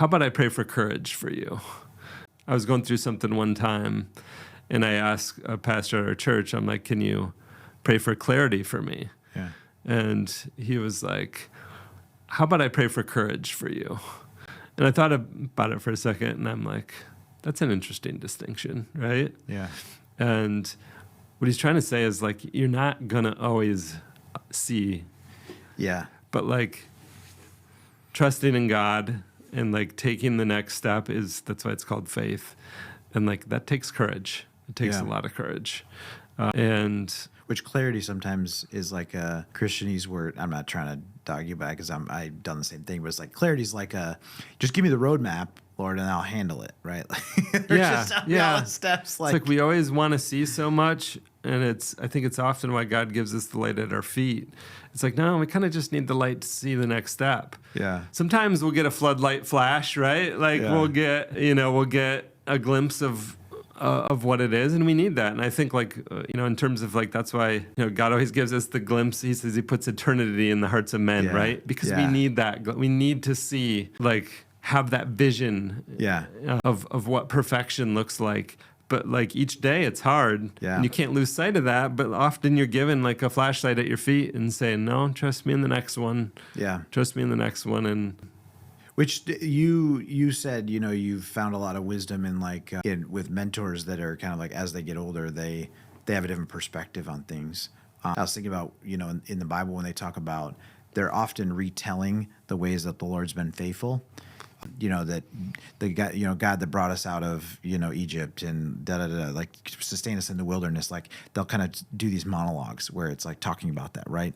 how about I pray for courage for you? I was going through something one time, and I asked a pastor at our church, I'm like, can you pray for clarity for me? Yeah. And he was like, how about I pray for courage for you? And I thought about it for a second, and I'm like, that's an interesting distinction, right? Yeah. And what he's trying to say is, like, you're not going to always see, Yeah. but, like, trusting in God and, like, taking the next step that's why it's called faith. And, like, that takes courage. It takes Yeah. a lot of courage. And Which clarity sometimes is like a Christianese word. I'm not trying to dog you back because I've done the same thing, but it's like clarity is like just give me the roadmap, Lord, and I'll handle it, right? Just tell me all the steps. It's like we always want to see so much, and I think it's often why God gives us the light at our feet. It's like, no, we kind of just need the light to see the next step. Yeah. Sometimes we'll get a floodlight flash, right? Like Yeah. we'll get a glimpse of what it is, and we need that. And I think, like, in terms of, like, that's why, God always gives us the glimpse. He says he puts eternity in the hearts of men, Yeah. right? Because Yeah. we need that. We need to see, like, have that vision Yeah. of what perfection looks like. But, like, each day it's hard, Yeah. and you can't lose sight of that. But often you're given, like, a flashlight at your feet and saying, no, trust me in the next one. Yeah. Trust me in the next one. And Which you said, you've found a lot of wisdom in, like, with mentors that are kind of like, as they get older, they have a different perspective on things. I was thinking about, in the Bible, when they talk about, they're often retelling the ways that the Lord's been faithful. That the God, God that brought us out of, Egypt and like sustain us in the wilderness. Like, they'll kind of do these monologues where it's like talking about that, right?